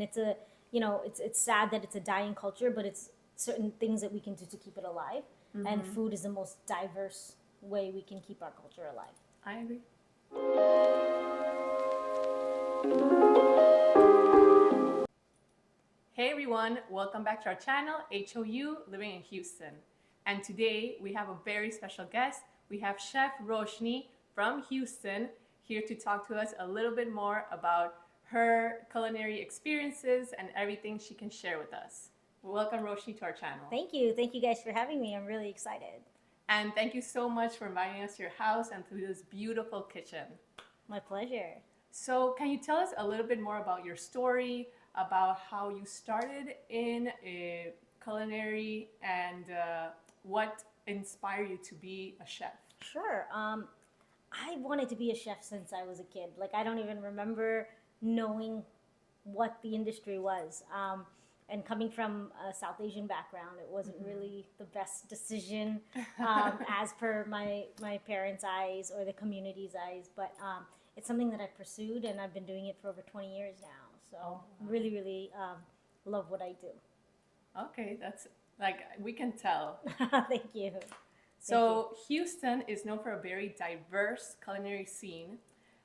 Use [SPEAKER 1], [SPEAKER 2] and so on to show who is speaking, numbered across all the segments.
[SPEAKER 1] It's a, it's sad that it's a dying culture, but it's certain things that we can do to keep it alive. And food is the most diverse way we can keep our culture alive.
[SPEAKER 2] I agree. Hey everyone, welcome back to our channel, HOU Living in Houston. And today we have a very special guest. We have Chef Roshini from Houston here to talk to us a little bit more about her culinary experiences and everything she can share with us. Welcome Roshini to our channel.
[SPEAKER 1] Thank you. Thank you guys for having me. I'm really excited.
[SPEAKER 2] And thank you so much for inviting us to your house and to this beautiful kitchen.
[SPEAKER 1] My pleasure.
[SPEAKER 2] So can you tell us a little bit more about your story, about how you started in culinary and what inspired you to be a chef?
[SPEAKER 1] Sure. I wanted to be a chef since I was a kid. Like, I don't even remember knowing what the industry was. And coming from a South Asian background, it wasn't really the best decision as per my parents' eyes or the community's eyes. But it's something that I pursued, and I've been doing it for over 20 years now. So really, really love what I do.
[SPEAKER 2] Okay, that's like, we can tell.
[SPEAKER 1] Thank you.
[SPEAKER 2] So Houston is known for a very diverse culinary scene.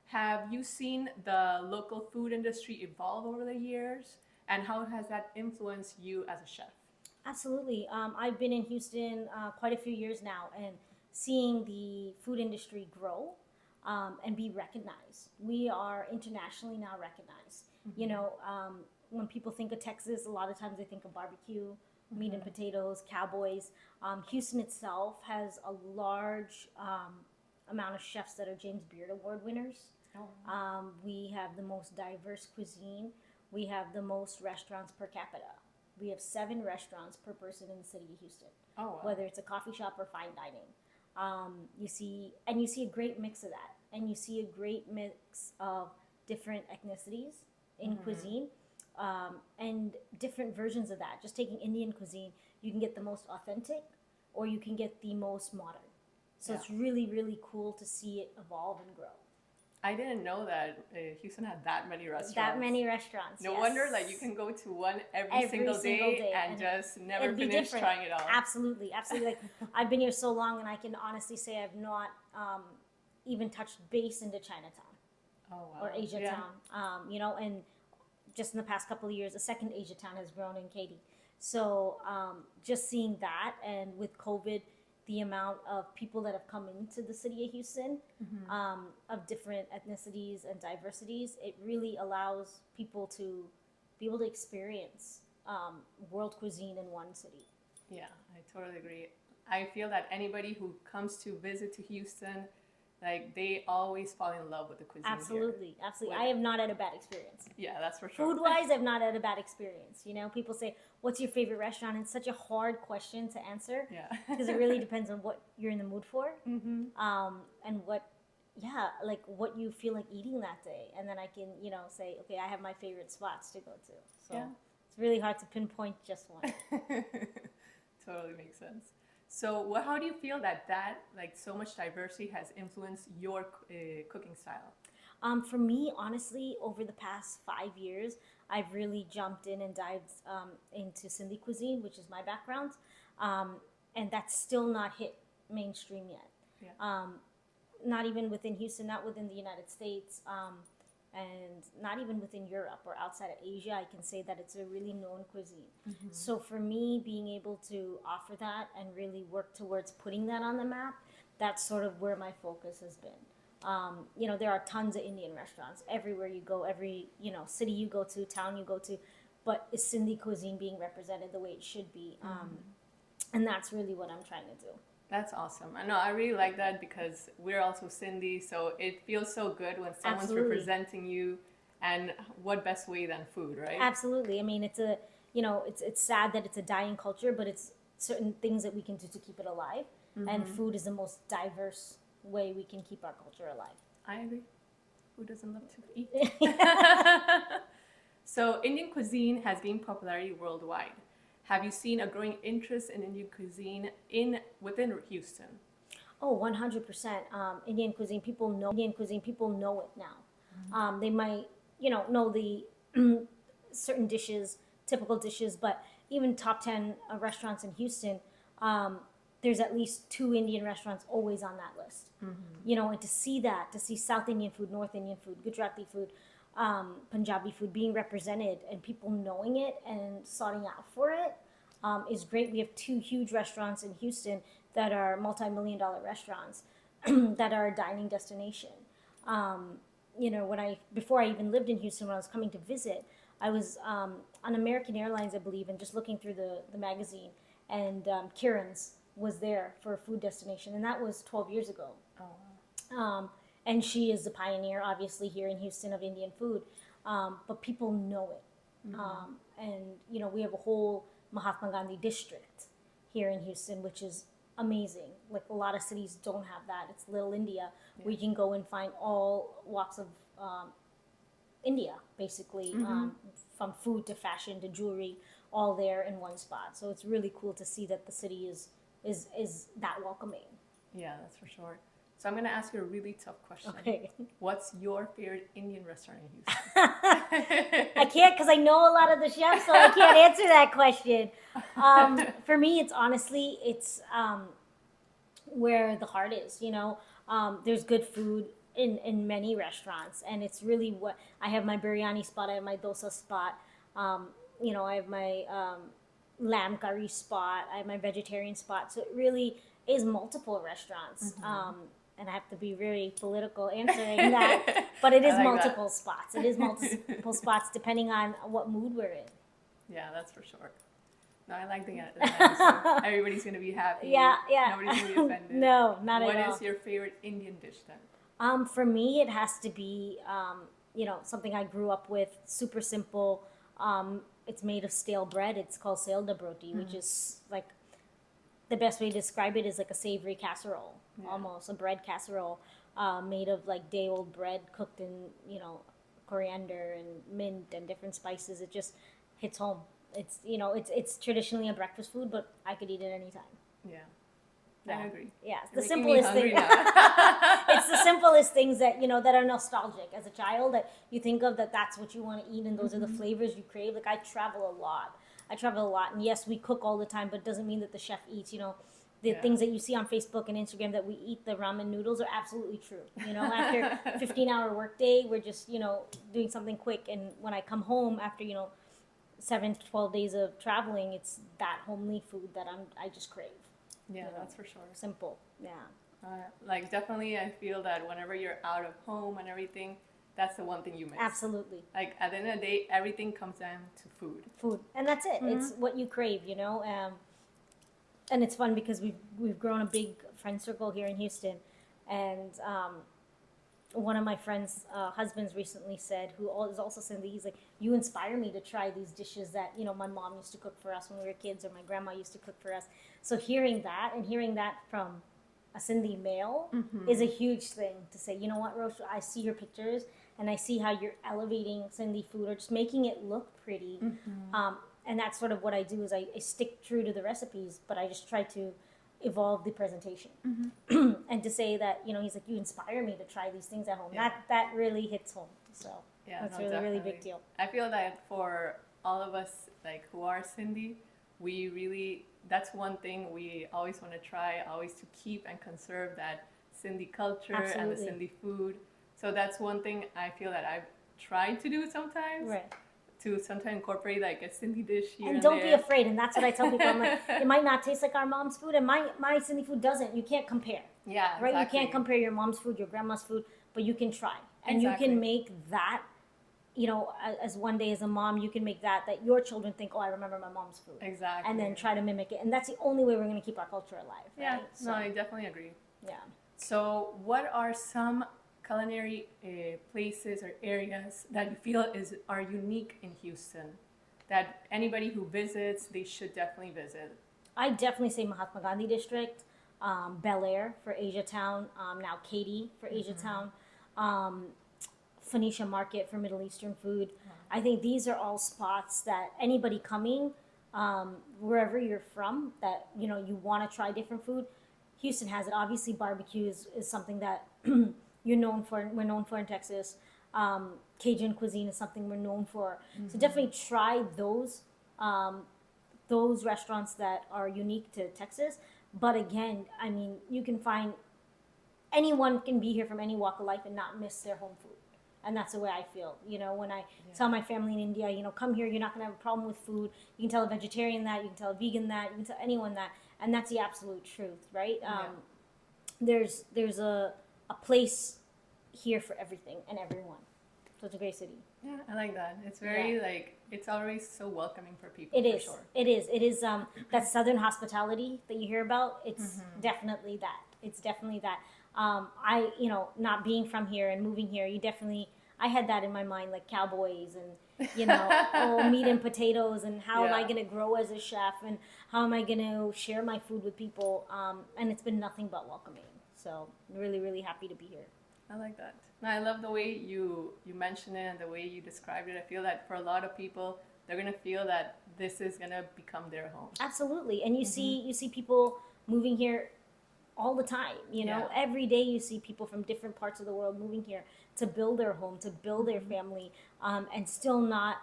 [SPEAKER 2] Have you seen the local food industry evolve over the years? And how has that influenced you as a chef?
[SPEAKER 1] Absolutely. I've been in Houston quite a few years now, and seeing the food industry grow and be recognized. We are internationally now recognized. You know, when people think of Texas, a lot of times they think of barbecue, meat and potatoes, cowboys. Houston itself has a large amount of chefs that are James Beard Award winners. We have the most diverse cuisine. We have the most restaurants per capita. We have 7 restaurants per person in the city of Houston. Whether it's a coffee shop or fine dining. You see a great mix of that. And you see a great mix of different ethnicities in cuisine. And different versions of that. Just taking Indian cuisine, you can get the most authentic or you can get the most modern. So it's really, really cool to see it evolve and grow.
[SPEAKER 2] I didn't know that Houston had that many restaurants.
[SPEAKER 1] That many restaurants.
[SPEAKER 2] No wonder, like, you can go to one every single day and just never finish trying it all.
[SPEAKER 1] Absolutely, absolutely. Like, I've been here so long, and I can honestly say I've not even touched base into Chinatown or Asia Town. You know, and just in the past couple of years, a second Asia Town has grown in Katy. So just seeing that, and with COVID, the amount of people that have come into the city of Houston of different ethnicities and diversities, it really allows people to be able to experience world cuisine in one city.
[SPEAKER 2] Yeah, I totally agree. I feel that anybody who comes to visit to Houston, like, they always fall in love with the cuisine.
[SPEAKER 1] Absolutely, absolutely. I have not had a bad experience.
[SPEAKER 2] Yeah, that's for sure.
[SPEAKER 1] Food-wise, I've not had a bad experience. You know, people say, "What's your favorite restaurant?" It's such a hard question to answer.
[SPEAKER 2] Yeah.
[SPEAKER 1] Because it really depends on what you're in the mood for, and what you feel like eating that day. And then I can, say, okay, I have my favorite spots to go to. So it's really hard to pinpoint just one.
[SPEAKER 2] Totally makes sense. So how do you feel that like, so much diversity has influenced your cooking style?
[SPEAKER 1] For me, honestly, over the past 5 years, I've really jumped in and dived into Sindhi cuisine, which is my background, and that's still not hit mainstream yet.
[SPEAKER 2] Yeah.
[SPEAKER 1] Not even within Houston, not within the United States, and not even within Europe or outside of Asia. I can say that it's a really known cuisine. So for me, being able to offer that and really work towards putting that on the map, that's sort of where my focus has been. There are tons of Indian restaurants everywhere you go, every city you go to, town you go to, but is Sindhi cuisine being represented the way it should be? And that's really what I'm trying to do.
[SPEAKER 2] That's awesome. I know, I really like that because we're also Sindhi, so it feels so good when someone's representing you, and what best way than food, right?
[SPEAKER 1] Absolutely. I mean, it's sad that it's a dying culture, but it's certain things that we can do to keep it alive, and food is the most diverse way we can keep our culture alive.
[SPEAKER 2] I agree. Who doesn't love to eat? So Indian cuisine has gained popularity worldwide. Have you seen a growing interest in Indian cuisine within Houston?
[SPEAKER 1] Oh, 100%. Indian cuisine, people know it now. They might, know the certain dishes, typical dishes, but even top 10 restaurants in Houston, there's at least 2 Indian restaurants always on that list. You know, and to see that, to see South Indian food, North Indian food, Gujarati food, Punjabi food being represented and people knowing it and sorting out for it is great. We have 2 huge restaurants in Houston that are multi-million-dollar restaurants that are a dining destination. You know, before I even lived in Houston, when I was coming to visit, I was on American Airlines, I believe, and just looking through the magazine, and Kieran's was there for a food destination, and that was 12 years ago. And she is the pioneer, obviously, here in Houston of Indian food, but people know it. And, you know, we have a whole Mahatma Gandhi district here in Houston, which is amazing. Like, a lot of cities don't have that. It's Little India, where you can go and find all walks of India, basically, from food to fashion to jewelry, all there in one spot. So it's really cool to see that the city is that welcoming.
[SPEAKER 2] Yeah, that's for sure. So I'm going to ask you a really tough question.
[SPEAKER 1] Okay.
[SPEAKER 2] What's your favorite Indian restaurant in Houston?
[SPEAKER 1] I can't, because I know a lot of the chefs, so I can't answer that question. For me, it's where the heart is, you know. There's good food in many restaurants, and it's really what I have my biryani spot, I have my dosa spot, you know, I have my lamb curry spot, I have my vegetarian spot. So it really is multiple restaurants. And I have to be very political answering that, but it is
[SPEAKER 2] like
[SPEAKER 1] multiple spots. It is multiple spots depending on what mood we're in.
[SPEAKER 2] Yeah, that's for sure. No, I like the answer. Everybody's going to be happy.
[SPEAKER 1] Yeah.
[SPEAKER 2] Nobody's going to be offended.
[SPEAKER 1] No, not at all.
[SPEAKER 2] What is your favorite Indian dish then?
[SPEAKER 1] For me, it has to be, you know, something I grew up with, super simple. It's made of stale bread. It's called sealda roti, which is like, the best way to describe it is like a savory casserole, almost a bread casserole, made of like day-old bread cooked in, you know, coriander and mint and different spices. It just hits home. It's, you know, it's traditionally a breakfast food, but I could eat it anytime.
[SPEAKER 2] Yeah. I agree.
[SPEAKER 1] Yeah, it's the
[SPEAKER 2] You're making me
[SPEAKER 1] simplest
[SPEAKER 2] hungry
[SPEAKER 1] thing.
[SPEAKER 2] now.
[SPEAKER 1] It's the simplest things that, you know, that are nostalgic as a child, that you think of, that's what you want to eat, and those are the flavors you crave. Like, I travel a lot, and yes, we cook all the time, but it doesn't mean that the chef eats, you know. The things that you see on Facebook and Instagram that we eat, the ramen noodles, are absolutely true. You know, after a 15-hour workday, we're just, you know, doing something quick. And when I come home after, you know, 7 to 12 days of traveling, it's that homely food that I just crave.
[SPEAKER 2] Yeah,
[SPEAKER 1] You know,
[SPEAKER 2] that's for sure.
[SPEAKER 1] simple. Yeah.
[SPEAKER 2] Like, definitely, I feel that whenever you're out of home and everything, that's the one thing you miss.
[SPEAKER 1] Absolutely.
[SPEAKER 2] Like, at the end of the day, everything comes down to food.
[SPEAKER 1] And that's it. It's what you crave, you know. And it's fun because we've grown a big friend circle here in Houston, and one of my friends' husbands recently said, who is also Sindhi, he's like, you inspire me to try these dishes that, you know, my mom used to cook for us when we were kids, or my grandma used to cook for us. So hearing that from a Sindhi male is a huge thing, to say, you know what, Rosh, I see your pictures and I see how you're elevating Sindhi food, or just making it look pretty. And that's sort of what I do, is I stick true to the recipes, but I just try to evolve the presentation. And to say that, you know, he's like, you inspire me to try these things at home. That really hits home. So that's really big deal.
[SPEAKER 2] I feel that for all of us, like, who are Sindhi, we really, that's one thing we always want to try, always to keep and conserve that Sindhi culture and the Sindhi food. So that's one thing I feel that I've tried to do sometimes.
[SPEAKER 1] Right.
[SPEAKER 2] To sometimes incorporate like a Sindhi dish here
[SPEAKER 1] And
[SPEAKER 2] and
[SPEAKER 1] don't
[SPEAKER 2] there.
[SPEAKER 1] be afraid. And that's what I tell people. I'm like, it might not taste like our mom's food, and my Sindhi food doesn't. You can't compare.
[SPEAKER 2] Yeah,
[SPEAKER 1] Right?
[SPEAKER 2] exactly.
[SPEAKER 1] You can't compare your mom's food, your grandma's food, but you can try. And you can make that, you know, as one day as a mom, you can make that your children think, oh, I remember my mom's food.
[SPEAKER 2] Exactly.
[SPEAKER 1] And then try to mimic it. And that's the only way we're going to keep our culture alive.
[SPEAKER 2] Yeah,
[SPEAKER 1] Right? So,
[SPEAKER 2] no, I definitely agree.
[SPEAKER 1] yeah.
[SPEAKER 2] So what are some culinary places or areas that you feel are unique in Houston, that anybody who visits, they should definitely visit?
[SPEAKER 1] I definitely say Mahatma Gandhi District, Bel Air for Asia Town, now Katy for Asia Town, Phoenicia Market for Middle Eastern food. I think these are all spots that anybody coming, wherever you're from, that, you know, you want to try different food, Houston has it. Obviously, barbecue is something that we're known for in Texas. Cajun cuisine is something we're known for. So definitely try those restaurants that are unique to Texas. But again, I mean, you can find anyone can be here from any walk of life and not miss their home food. And that's the way I feel. You know, when I tell my family in India, you know, come here, you're not going to have a problem with food. You can tell a vegetarian that, you can tell a vegan that, you can tell anyone that. And that's the absolute truth, right? There's a place here for everything and everyone. So it's a great city.
[SPEAKER 2] Yeah, I like that. It's very like, it's always so welcoming for people.
[SPEAKER 1] It
[SPEAKER 2] for
[SPEAKER 1] is.
[SPEAKER 2] Sure.
[SPEAKER 1] It is. It is. That Southern hospitality that you hear about. It's definitely that. It's definitely that. I, you know, not being from here and moving here, you definitely. I had that in my mind, like cowboys and you know, oh, meat and potatoes, and how am I going to grow as a chef, and how am I going to share my food with people? And it's been nothing but welcoming. So really, really happy to be here.
[SPEAKER 2] I like that. No, I love the way you mention it and the way you described it. I feel that for a lot of people, they're gonna feel that this is gonna become their home.
[SPEAKER 1] Absolutely, and you see people moving here all the time. You know, every day you see people from different parts of the world moving here to build their home, to build their family, and still not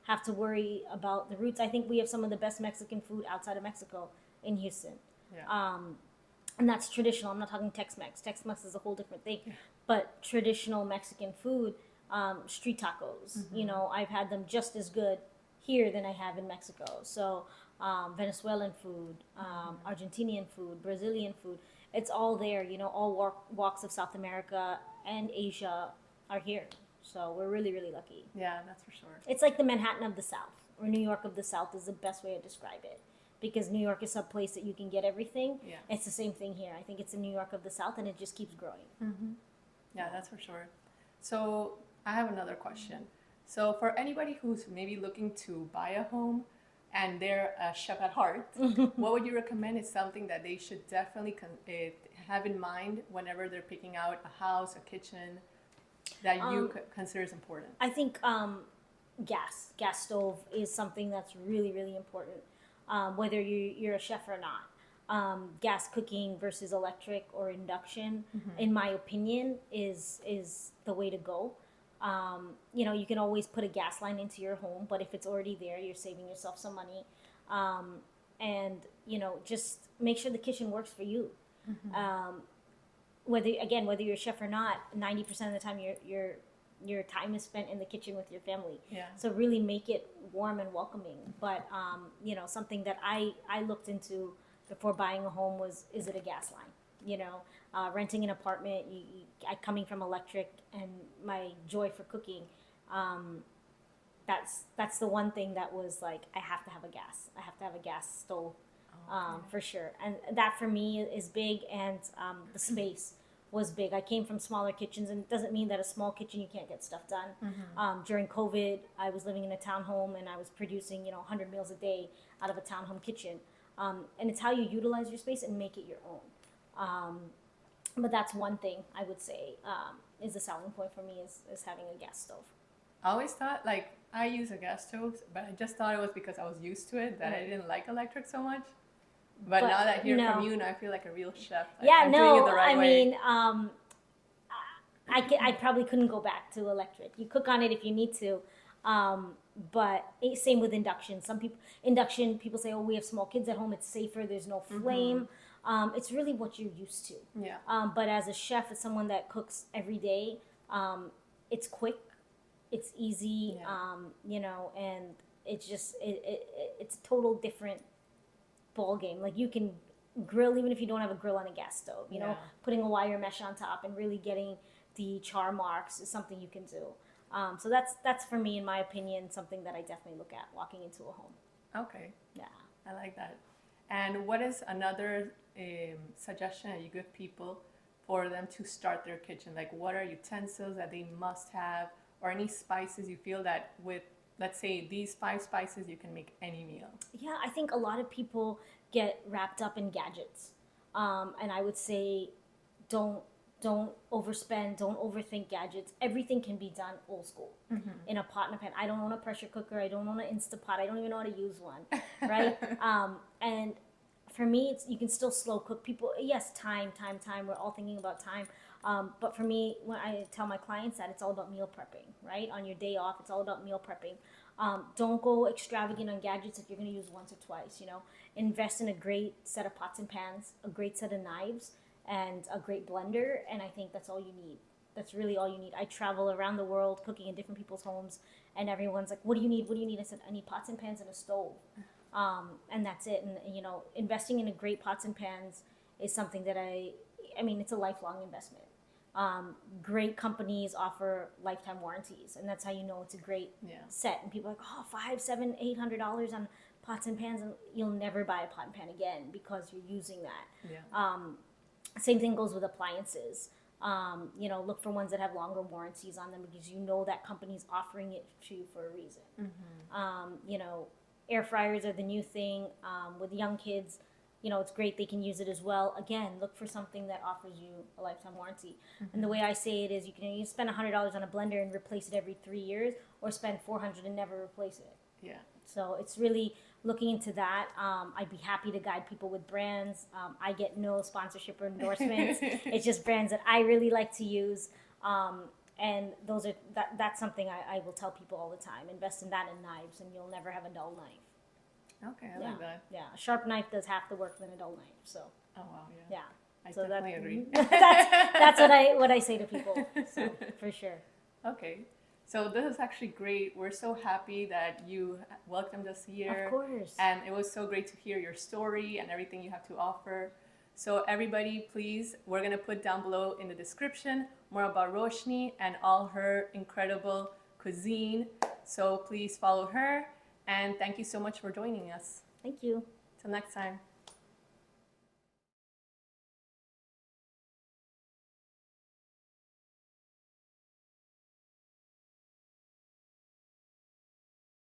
[SPEAKER 1] have to worry about the roots. I think we have some of the best Mexican food outside of Mexico in Houston.
[SPEAKER 2] Yeah.
[SPEAKER 1] And that's traditional. I'm not talking Tex-Mex. Tex-Mex is a whole different thing. But traditional Mexican food, street tacos, you know, I've had them just as good here than I have in Mexico. So Venezuelan food, Argentinian food, Brazilian food, it's all there. You know, all walks of South America and Asia are here. So we're really, really lucky.
[SPEAKER 2] Yeah, that's for sure.
[SPEAKER 1] It's like the Manhattan of the South, or New York of the South is the best way to describe it. Because New York is a place that you can get everything.
[SPEAKER 2] Yeah.
[SPEAKER 1] It's the same thing here. I think it's the New York of the South, and it just keeps growing.
[SPEAKER 2] Yeah, that's for sure. So I have another question. So for anybody who's maybe looking to buy a home and they're a chef at heart, what would you recommend is something that they should definitely have in mind whenever they're picking out a house, a kitchen, that you consider is important?
[SPEAKER 1] I think gas stove is something that's really, really important. Whether you're a chef or not, gas cooking versus electric or induction, in my opinion, is the way to go. You know, you can always put a gas line into your home, but if it's already there, you're saving yourself some money. And you know, just make sure the kitchen works for you. Whether you're a chef or not, 90% of the time your time is spent in the kitchen with your family.
[SPEAKER 2] Yeah.
[SPEAKER 1] So really make it warm and welcoming. But you know, something that I looked into before buying a home was, is it a gas line? You know, renting an apartment, coming from electric and my joy for cooking, that's the one thing that was like, I have to have a gas stove. For sure. And that for me is big, and the space was big. I came from smaller kitchens, and it doesn't mean that a small kitchen you can't get stuff done. During COVID, I was living in a townhome, and I was producing, you know, 100 meals a day out of a townhome kitchen. And it's how you utilize your space and make it your own. But that's one thing I would say is a selling point for me is having a gas stove.
[SPEAKER 2] I always thought, like, I use a gas stove, but I just thought it was because I was used to it, that I didn't like electric so much. But now that I hear from you, now I feel like a real chef. Like,
[SPEAKER 1] yeah,
[SPEAKER 2] I'm doing it the right
[SPEAKER 1] I
[SPEAKER 2] way.
[SPEAKER 1] mean, I probably couldn't go back to electric. You cook on it if you need to, but same with induction. People say, oh, we have small kids at home, it's safer, there's no flame. It's really what you're used to.
[SPEAKER 2] Yeah.
[SPEAKER 1] But as a chef, as someone that cooks every day, it's quick, it's easy, you know, and it's just it's a total different ball game. Like, you can grill even if you don't have a grill on a gas stove. You know, putting a wire mesh on top and really getting the char marks is something you can do. So that's for me, in my opinion, something that I definitely look at walking into a home.
[SPEAKER 2] Okay.
[SPEAKER 1] Yeah.
[SPEAKER 2] I like that. And what is another suggestion that you give people for them to start their kitchen? Like, what are utensils that they must have, or any spices you feel that with, let's say, these 5 spices, you can make any meal?
[SPEAKER 1] Yeah, I think a lot of people get wrapped up in gadgets. And I would say don't overspend, don't overthink gadgets. Everything can be done old school in a pot and a pan. I don't own a pressure cooker. I don't own an Instapot. I don't even know how to use one, right? And for me, you can still slow cook. People, yes, time. We're all thinking about time. But for me, when I tell my clients that it's all about meal prepping, right? On your day off, it's all about meal prepping. Don't go extravagant on gadgets if you're going to use once or twice. Invest in a great set of pots and pans, a great set of knives, and a great blender. And I think that's all you need. That's really all you need. I travel around the world cooking in different people's homes, and everyone's like, "What do you need? What do you need?" I said, "I need pots and pans and a stove," and that's it. And investing in a great pots and pans is something that I mean, it's a lifelong investment. Great companies offer lifetime warranties, and that's how you know it's a great set. And people are like, "Oh, $500, $700, $800 on pots and pans," and you'll never buy a pot and pan again because you're using that.
[SPEAKER 2] Yeah.
[SPEAKER 1] Same thing goes with appliances. Look for ones that have longer warranties on them because that company's offering it to you for a reason. Air fryers are the new thing with young kids. It's great, they can use it as well. Again, look for something that offers you a lifetime warranty. And the way I say it is, you can spend $100 on a blender and replace it every 3 years, or spend $400 and never replace it.
[SPEAKER 2] Yeah.
[SPEAKER 1] So it's really looking into that. I'd be happy to guide people with brands. I get no sponsorship or endorsements. It's just brands that I really like to use. And that's something I will tell people all the time. Invest in that and knives, and you'll never have a dull knife.
[SPEAKER 2] Okay, I like that.
[SPEAKER 1] Yeah, a sharp knife does half the work than a dull knife. So.
[SPEAKER 2] Oh wow, yeah.
[SPEAKER 1] Yeah.
[SPEAKER 2] I definitely agree.
[SPEAKER 1] that's what I say to people. So for sure.
[SPEAKER 2] Okay. So this is actually great. We're so happy that you welcomed us here.
[SPEAKER 1] Of course.
[SPEAKER 2] And it was so great to hear your story and everything you have to offer. So everybody, please, we're going to put down below in the description more about Roshini and all her incredible cuisine. So please follow her. And thank you so much for joining us.
[SPEAKER 1] Thank you.
[SPEAKER 2] Till next time.